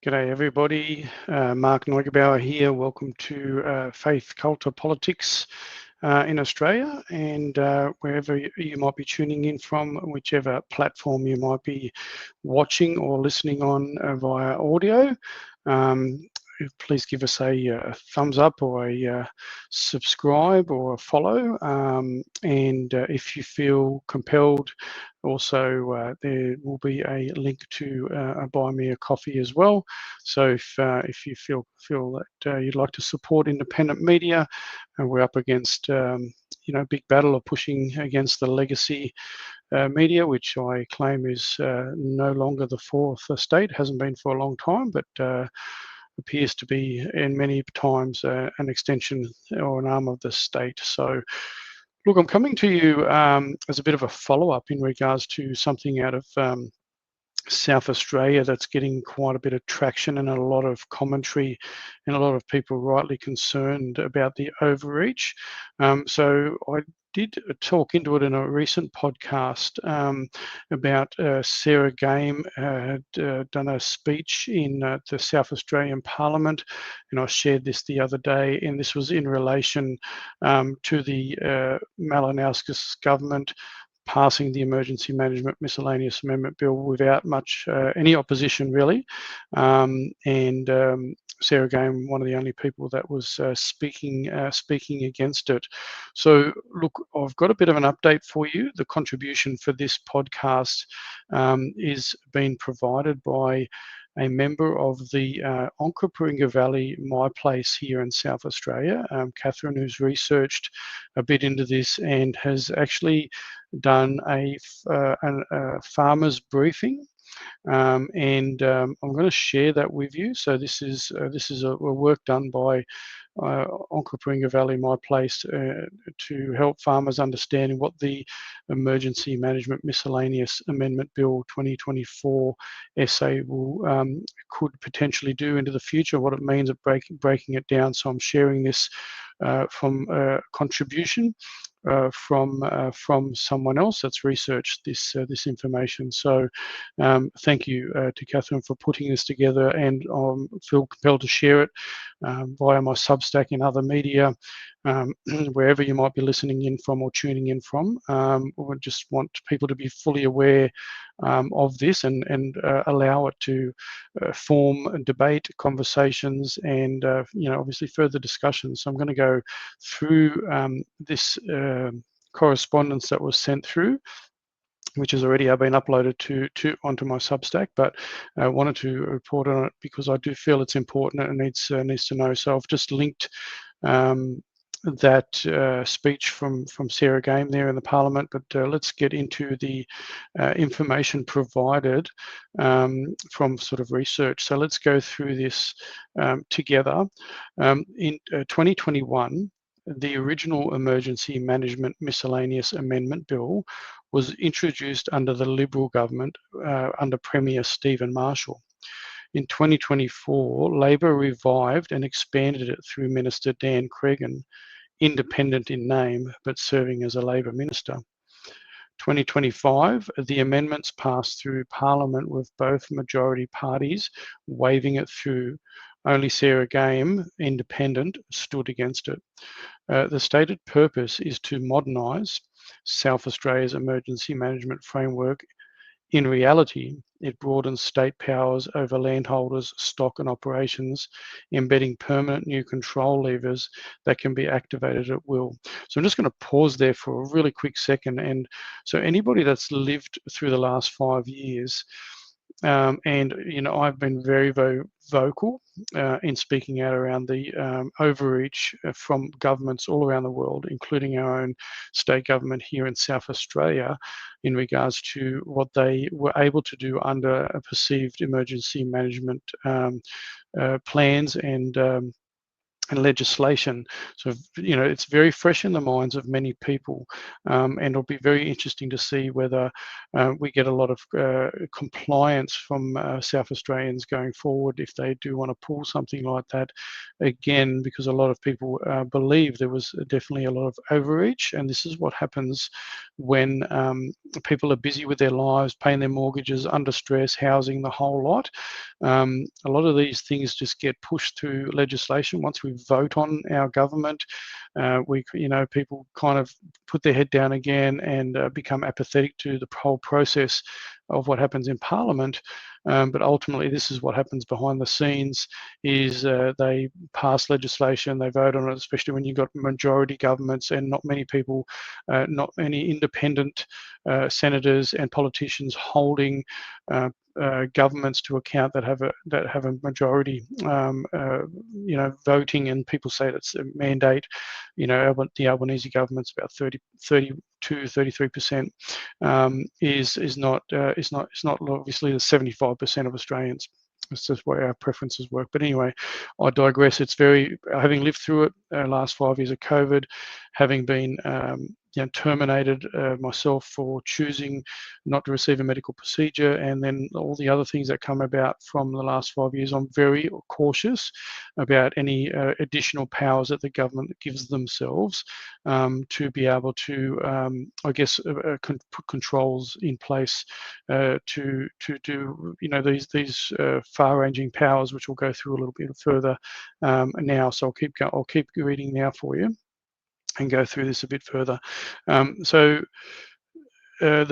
G'day everybody, Mark Neugebauer here. Welcome to Faith, Culture, Politics in Australia, and wherever you might be tuning in from, whichever platform you might be watching or listening on via audio. Please give us a thumbs up or a subscribe or a follow, and if you feel compelled, also there will be a link to buy me a coffee as well. So if you feel that you'd like to support independent media, and we're up against big battle of pushing against the legacy media, which I claim is no longer the fourth estate, hasn't been for a long time, but appears to be in many times an extension or an arm of the state. So look, I'm coming to you as a bit of a follow-up in regards to something out of South Australia that's getting quite a bit of traction and a lot of commentary, and a lot of people rightly concerned about the overreach. So I did talk into it in a recent podcast about Sarah Game had done a speech in the South Australian Parliament, and I shared this the other day, and this was in relation to the Malinowskis government passing the Emergency Management Miscellaneous Amendment Bill without much any opposition really, and Sarah Game, one of the only people that was speaking against it. So look, I've got a bit of an update for you. The contribution for this podcast is being provided by a member of the Onkaparinga Valley, my place here in South Australia, Cathryn, who's researched a bit into this and has actually done a farmer's briefing, and I'm going to share that with you. So this is a work done by Onkaparinga Valley, my place, to help farmers understand what the Emergency Management Miscellaneous Amendment Bill 2024 SA will could potentially do into the future, what it means of breaking it down. So I'm sharing this from contribution from someone else that's researched this information. So thank you to Cathryn for putting this together, and I feel compelled to share it via my Substack and other media, wherever you might be listening in from or tuning in from. I just want people to be fully aware of this, and allow it to form debate, conversations, and obviously further discussions. So I'm going to go through this correspondence that was sent through, which has already been uploaded onto my Substack, but I wanted to report on it because I do feel it's important and it needs to know. So I've just linked that speech from Sarah Game there in the Parliament, but let's get into the information provided from sort of research. So let's go through this together. In 2021, the original Emergency Management Miscellaneous Amendment Bill was introduced under the Liberal government under Premier Stephen Marshall. In 2024, Labor revived and expanded it through Minister Dan Cregan, independent in name, but serving as a Labor minister. 2025, the amendments passed through Parliament with both majority parties waving it through. Only Sarah Game, independent, stood against it. The stated purpose is to modernise South Australia's emergency management framework. In reality, it broadens state powers over landholders, stock and operations, embedding permanent new control levers that can be activated at will. So I'm just going to pause there for a really quick second. And so anybody that's lived through the last 5 years, and I've been very, very vocal in speaking out around the overreach from governments all around the world, including our own state government here in South Australia, in regards to what they were able to do under a perceived emergency management plans and legislation. So it's very fresh in the minds of many people, and it'll be very interesting to see whether we get a lot of compliance from South Australians going forward if they do want to pull something like that again, because a lot of people believe there was definitely a lot of overreach, and this is what happens when people are busy with their lives, paying their mortgages, under stress, housing, the whole lot, A lot of these things just get pushed through legislation. Once we vote on our government, people kind of put their head down again and become apathetic to the whole process of what happens in Parliament. But ultimately, this is what happens behind the scenes: is they pass legislation, they vote on it, especially when you've got majority governments and not many people, not many independent senators and politicians holding governments to account that have a majority, voting, and people say that's a mandate. The Albanese government's about 33%, is not obviously the 75% of Australians. It's just where our preferences work. But anyway, I digress. It's having lived through it, last 5 years of COVID, having been terminated myself for choosing not to receive a medical procedure, and then all the other things that come about from the last 5 years. I'm very cautious about any additional powers that the government gives themselves to be able to, put controls in place to do these far-ranging powers, which we'll go through a little bit further now. So I'll keep reading now for you and go through this a bit further. The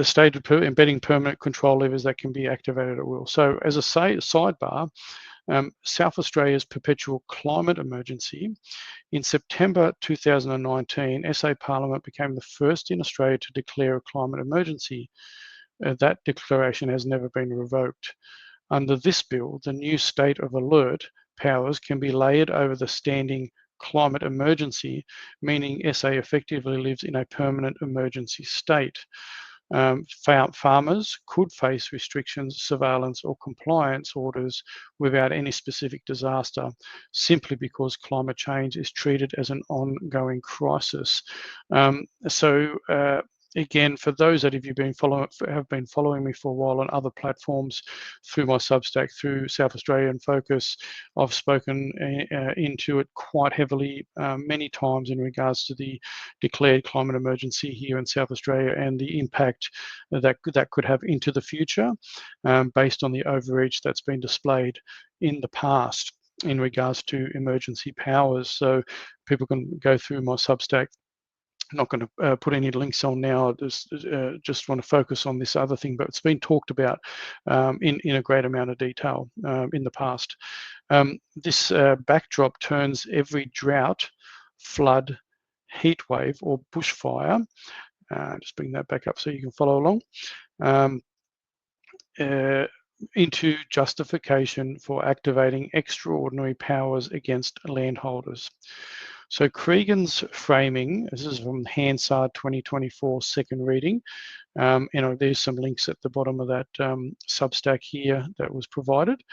state of embedding permanent control levers that can be activated at will. So as a sidebar, South Australia's perpetual climate emergency. In September 2019, SA Parliament became the first in Australia to declare a climate emergency. That declaration has never been revoked. Under this bill, the new state of alert powers can be layered over the standing climate emergency, meaning SA effectively lives in a permanent emergency state. Farmers could face restrictions, surveillance, or compliance orders without any specific disaster, simply because climate change is treated as an ongoing crisis. Again, for those that have been following me for a while on other platforms, through my Substack, through South Australian Focus, I've spoken into it quite heavily many times in regards to the declared climate emergency here in South Australia and the impact that could have into the future, based on the overreach that's been displayed in the past in regards to emergency powers. So people can go through my Substack. I'm not going to put any links on now. I just want to focus on this other thing, but it's been talked about in a great amount of detail in the past. This backdrop turns every drought, flood, heat wave, or bushfire. Just bring that back up so you can follow along. Into justification for activating extraordinary powers against landholders. So Cregan's framing, this is from Hansard 2024 second reading. There's some links at the bottom of that Substack here that was provided.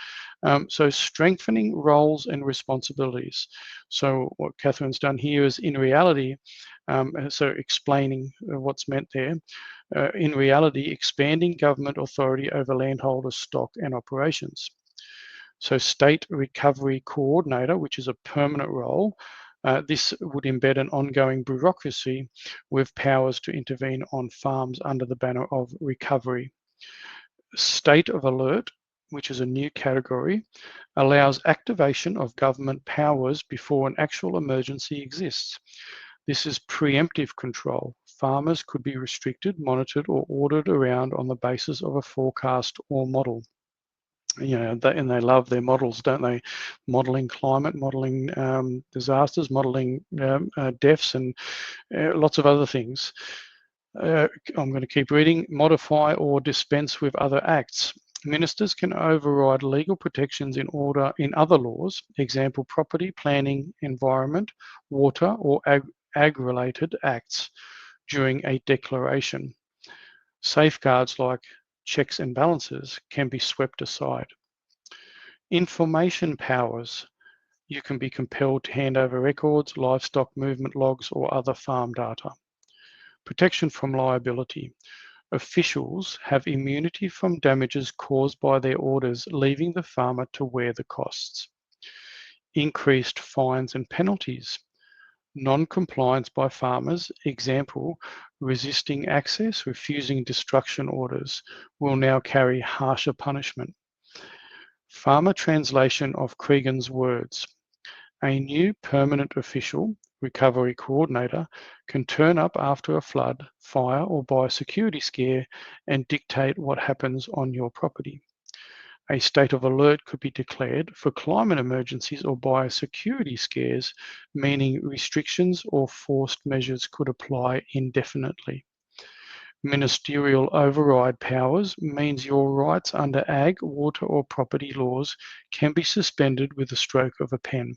So strengthening roles and responsibilities. So what Cathryn's done here is, in reality, so explaining what's meant there, in reality, expanding government authority over landholders' stock and operations. So State Recovery Coordinator, which is a permanent role. This would embed an ongoing bureaucracy with powers to intervene on farms under the banner of recovery. State of Alert, which is a new category, allows activation of government powers before an actual emergency exists. This is preemptive control. Farmers could be restricted, monitored, or ordered around on the basis of a forecast or model. And they love their models, don't they? Modeling climate, modeling disasters, modeling deaths, and lots of other things. I'm going to keep reading. Modify or dispense with other acts. Ministers can override legal protections in other laws, example property, planning, environment, water, or ag-related acts during a declaration. Safeguards like checks and balances can be swept aside. Information powers. You can be compelled to hand over records, livestock movement logs, or other farm data. Protection from liability. Officials have immunity from damages caused by their orders, leaving the farmer to wear the costs. Increased fines and penalties. Non-compliance by farmers, example, resisting access, refusing destruction orders, will now carry harsher punishment. Farmer translation of Cregan's words. A new permanent official, recovery coordinator, can turn up after a flood, fire, or biosecurity scare and dictate what happens on your property. A state of alert could be declared for climate emergencies or biosecurity scares, meaning restrictions or forced measures could apply indefinitely. Ministerial override powers means your rights under ag, water, or property laws can be suspended with the stroke of a pen.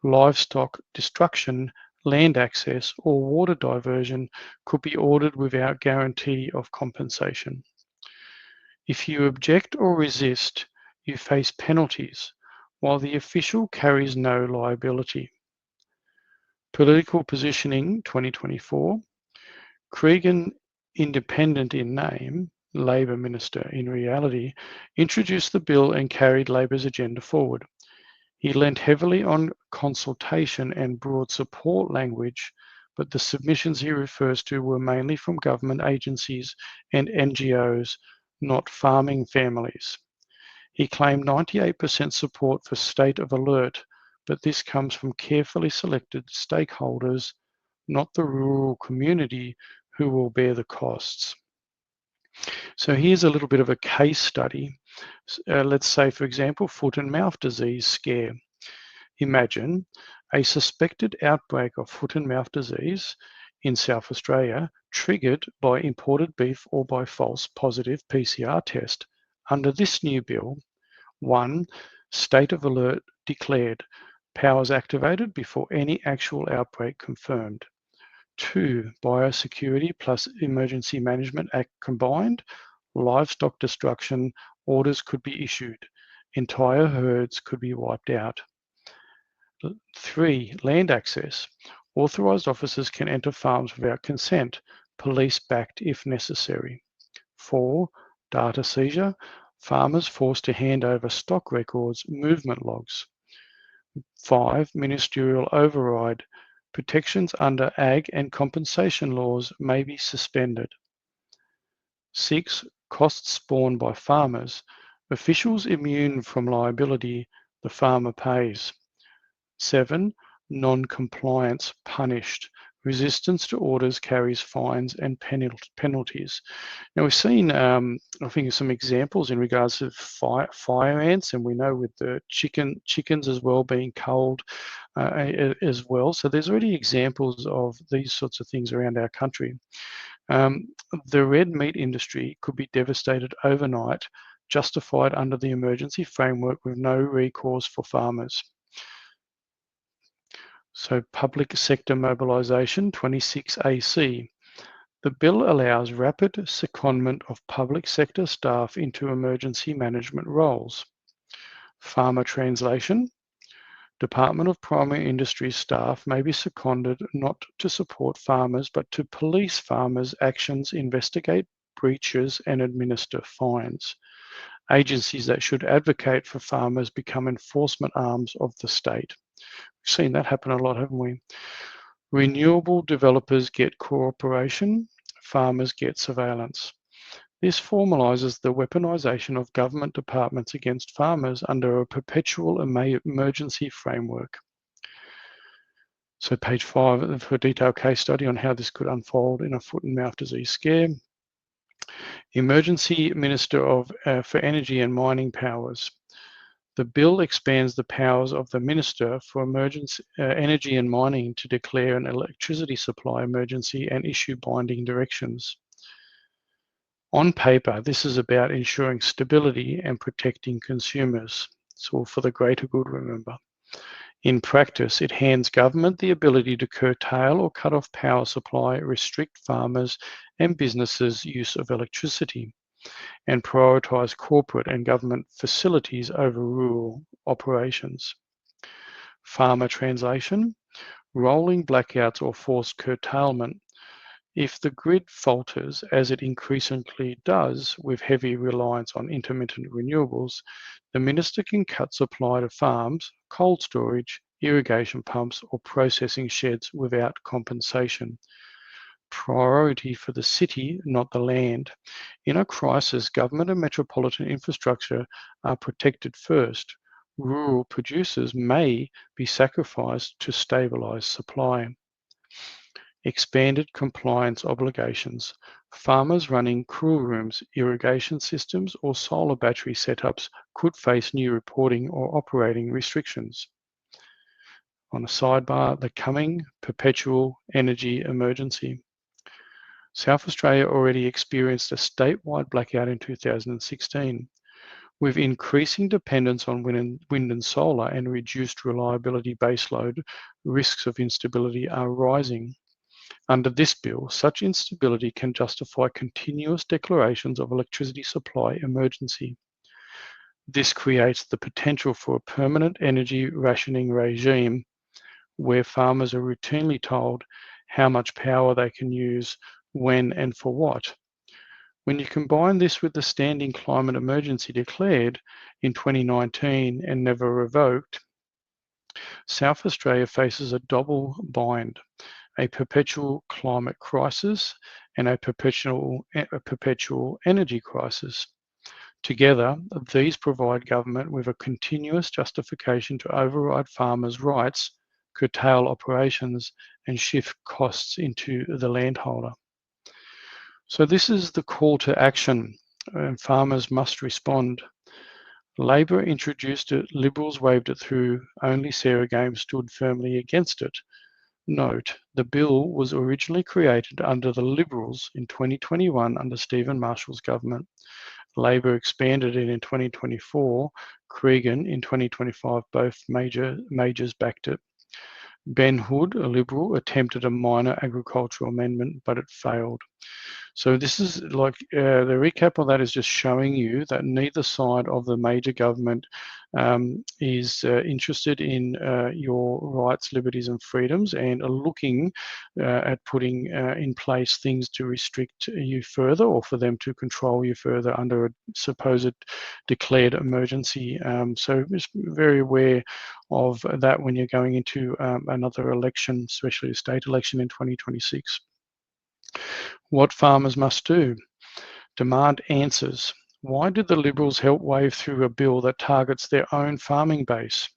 Livestock destruction, land access, or water diversion could be ordered without guarantee of compensation. If you object or resist, you face penalties, while the official carries no liability. Political positioning 2024. Cregan, independent in name, Labor Minister in reality, introduced the bill and carried Labor's agenda forward. He lent heavily on consultation and broad support language, but the submissions he refers to were mainly from government agencies and NGOs, not farming families. He claimed 98% support for state of alert, but this comes from carefully selected stakeholders, not the rural community who will bear the costs. So here's a little bit of a case study. Let's say, for example, foot and mouth disease scare. Imagine a suspected outbreak of foot and mouth disease in South Australia triggered by imported beef or by false positive PCR test. Under this new bill, 1. State of alert declared, powers activated before any actual outbreak confirmed. 2. Biosecurity plus Emergency Management Act combined, livestock destruction orders could be issued. Entire herds could be wiped out. 3. Land access. Authorised officers can enter farms without consent, police backed if necessary. 4. Data seizure. Farmers forced to hand over stock records, movement logs. 5. Ministerial override. Protections under ag and compensation laws may be suspended. 6. Costs borne by farmers. Officials immune from liability, the farmer pays. 7. Non-compliance punished. Resistance to orders carries fines and penalties. Now we've seen, I think, some examples in regards to fire ants, and we know with the chickens as well being culled as well. So there's already examples of these sorts of things around our country. The red meat industry could be devastated overnight, justified under the emergency framework with no recourse for farmers. So public sector mobilisation 26AC. The bill allows rapid secondment of public sector staff into emergency management roles. Farmer translation. Department of Primary Industry staff may be seconded not to support farmers but to police farmers' actions, investigate breaches and administer fines. Agencies that should advocate for farmers become enforcement arms of the state. We've seen that happen a lot, haven't we? Renewable developers get cooperation, farmers get surveillance. This formalises the weaponisation of government departments against farmers under a perpetual emergency framework. So page 5 for a detailed case study on how this could unfold in a foot and mouth disease scare. Emergency Minister for Energy and Mining powers. The bill expands the powers of the Minister for Energy and Mining to declare an electricity supply emergency and issue binding directions. On paper, this is about ensuring stability and protecting consumers. It's all for the greater good, remember. In practice, it hands government the ability to curtail or cut off power supply, restrict farmers and businesses' use of electricity, and prioritise corporate and government facilities over rural operations. Farmer translation, rolling blackouts or forced curtailment. If the grid falters, as it increasingly does with heavy reliance on intermittent renewables, the minister can cut supply to farms, cold storage, irrigation pumps or processing sheds without compensation. priority for the city, not the land. In a crisis, government and metropolitan infrastructure are protected first. Rural producers may be sacrificed to stabilise supply. Expanded compliance obligations. Farmers running cool rooms, irrigation systems, or solar battery setups could face new reporting or operating restrictions. On a sidebar, the coming perpetual energy emergency. South Australia already experienced a statewide blackout in 2016. With increasing dependence on wind and solar and reduced reliability baseload, risks of instability are rising. Under this bill, such instability can justify continuous declarations of electricity supply emergency. This creates the potential for a permanent energy rationing regime where farmers are routinely told how much power they can use, when and for what. When you combine this with the standing climate emergency declared in 2019 and never revoked, South Australia faces a double bind, a perpetual climate crisis and a perpetual energy crisis. Together, these provide government with a continuous justification to override farmers' rights, curtail operations, and shift costs into the landholder. So this is the call to action, and farmers must respond. Labor introduced it, Liberals waved it through, only Sarah Game stood firmly against it. Note, the bill was originally created under the Liberals in 2021 under Stephen Marshall's government. Labor expanded it in 2024, Cregan in 2025, both majors backed it. Ben Hood, a Liberal, attempted a minor agricultural amendment, but it failed. So this is like the recap of that is just showing you that neither side of the major government is interested in your rights, liberties and freedoms, and are looking at putting in place things to restrict you further or for them to control you further under a supposed declared emergency. So just very aware of that when you're going into another election, especially a state election in 2026. What farmers must do. Demand answers. Why did the Liberals help wave through a bill that targets their own farming base?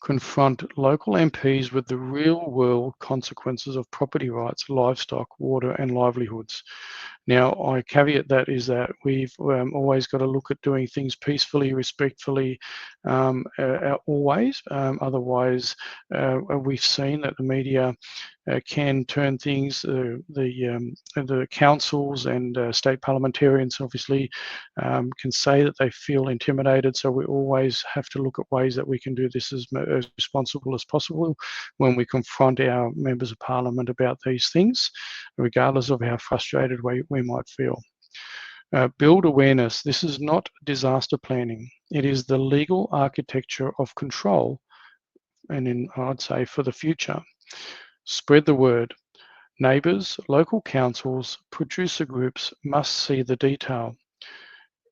Confront local MPs with the real-world consequences of property rights, livestock, water and livelihoods. Now, I caveat that is that we've always got to look at doing things peacefully, respectfully, always. Otherwise, we've seen that the media can turn things, the councils and state parliamentarians obviously can say that they feel intimidated. So we always have to look at ways that we can do this as responsible as possible when we confront our members of parliament about these things, regardless of how frustrated we might feel. Build awareness. This is not disaster planning. It is the legal architecture of control, and I'd say for the future. Spread the word. Neighbours, local councils, producer groups must see the detail.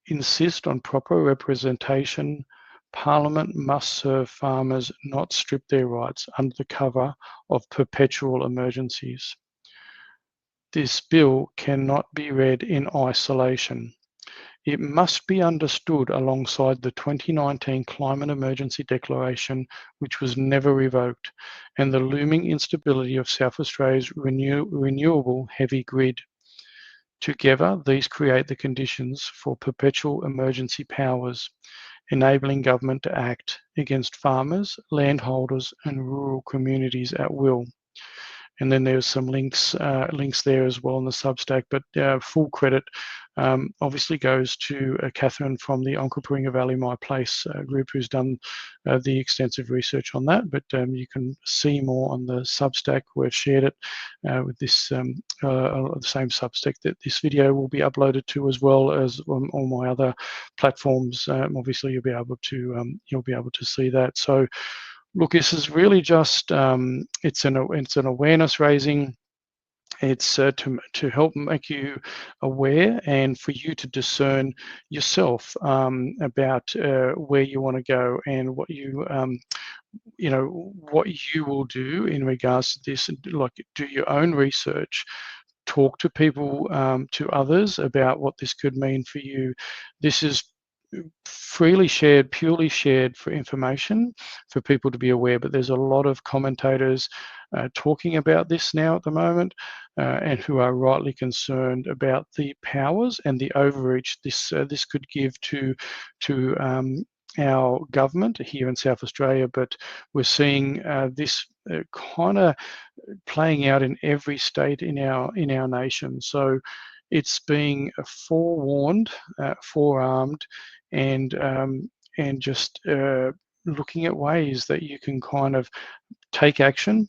Insist on proper representation. Parliament must serve farmers, not strip their rights under the cover of perpetual emergencies. This bill cannot be read in isolation. It must be understood alongside the 2019 Climate Emergency Declaration, which was never revoked, and the looming instability of South Australia's renewable heavy grid. Together, these create the conditions for perpetual emergency powers, enabling government to act against farmers, landholders, and rural communities at will. And then there's some links there as well in the Substack, but full credit obviously goes to Cathryn from the Onkaparinga Valley My Place group, who's done the extensive research on that. But you can see more on the Substack. We've shared it with this the same Substack that this video will be uploaded to, as well as on all my other platforms. Obviously, you'll be able to see that. So, look, this is really just it's an awareness raising. It's to help make you aware and for you to discern yourself about where you want to go and what you what you will do in regards to this, like do your own research, talk to people, to others about what this could mean for you. This is freely shared, purely shared for information for people to be aware, but there's a lot of commentators talking about this now at the moment, and who are rightly concerned about the powers and the overreach this could give to our government here in South Australia. But we're seeing this kind of playing out in every state in our nation. So it's being forewarned, forearmed, and just looking at ways that you can kind of take action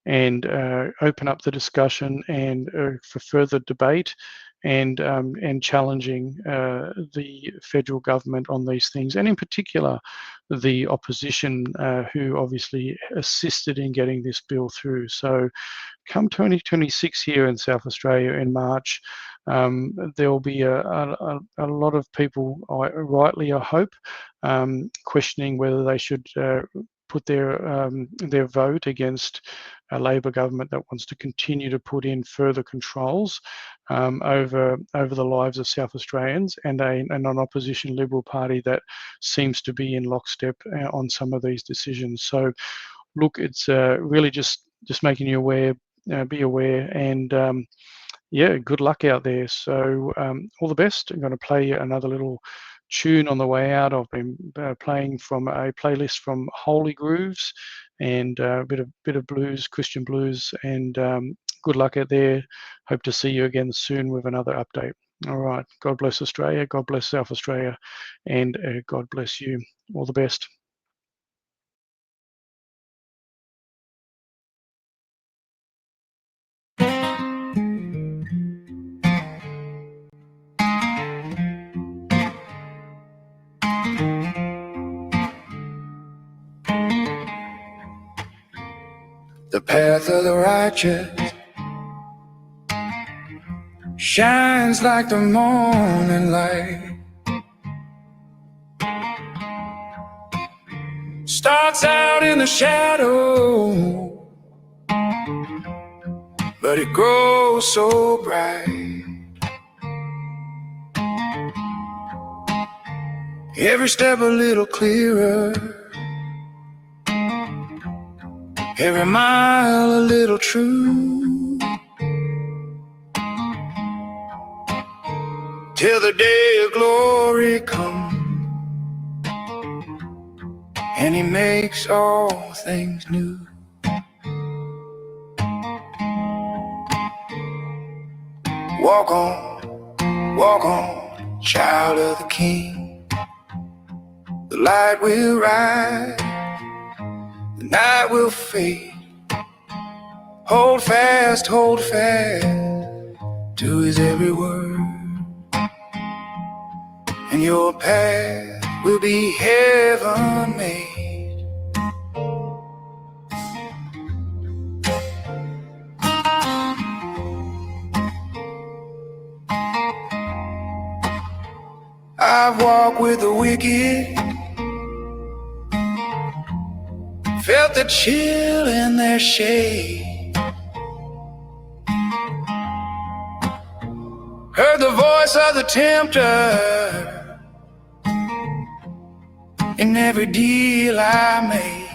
and open up the discussion and for further debate and challenging the federal government on these things, and in particular the opposition, who obviously assisted in getting this bill through. So come 2026 here in South Australia in March, there will be a lot of people, rightly I hope, questioning whether they should put their vote against a Labor government that wants to continue to put in further controls over the lives of South Australians, and an opposition Liberal Party that seems to be in lockstep on some of these decisions. So, look, it's really just making you aware, be aware, and yeah, good luck out there. So all the best. I'm going to play another little tune on the way out. I've been playing from a playlist from Holy Grooves, and a bit of blues, Christian blues, and good luck out there. Hope to see you again soon with another update. All right. God bless Australia. God bless South Australia, and God bless you. All the best. The path of the righteous shines like the morning light. Starts out in the shadow, but it grows so bright. Every step a little clearer, every mile a little true, till the day of glory comes and He makes all things new. Walk on, child of the King. The light will rise, the night will fade. Hold fast to His every word, and your path will be heaven made. I've walked with the wicked, felt the chill in their shade, heard the voice of the tempter in every deal I made.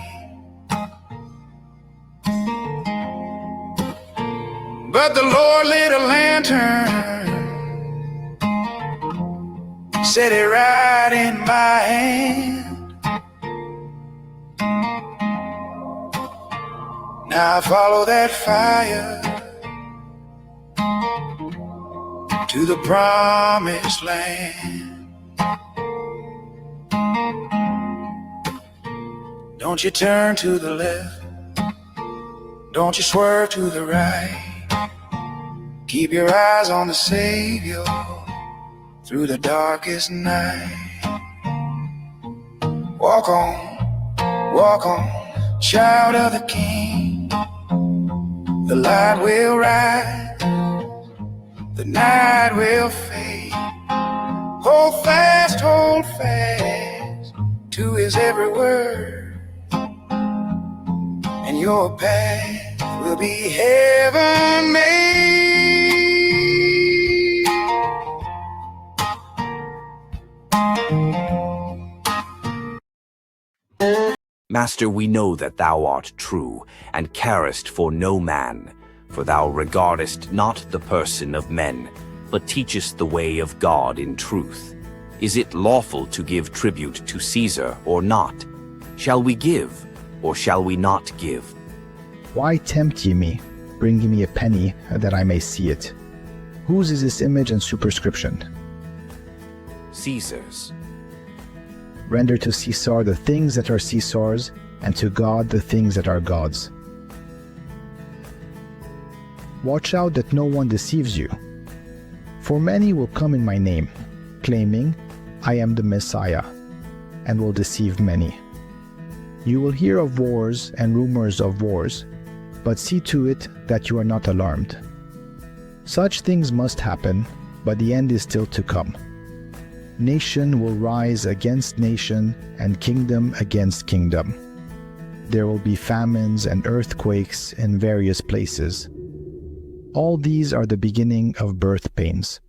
But the Lord lit a lantern, set it right in my hand. Now I follow that fire to the promised land. Don't you turn to the left, don't you swerve to the right. Keep your eyes on the Savior through the darkest night. Walk on, child of the King. The light will rise, the night will fade. Hold fast to His every word, your path will be heaven made. Master, we know that thou art true, and carest for no man, for thou regardest not the person of men, but teachest the way of God in truth. Is it lawful to give tribute to Caesar or not? Shall we give, or shall we not give? Why tempt ye me, bringing me a penny, that I may see it? Whose is this image and superscription? Caesar's. Render to Caesar the things that are Caesar's, and to God the things that are God's. Watch out that no one deceives you. For many will come in my name, claiming, I am the Messiah, and will deceive many. You will hear of wars and rumors of wars, but see to it that you are not alarmed. Such things must happen, but the end is still to come. Nation will rise against nation, and kingdom against kingdom. There will be famines and earthquakes in various places. All these are the beginning of birth pains.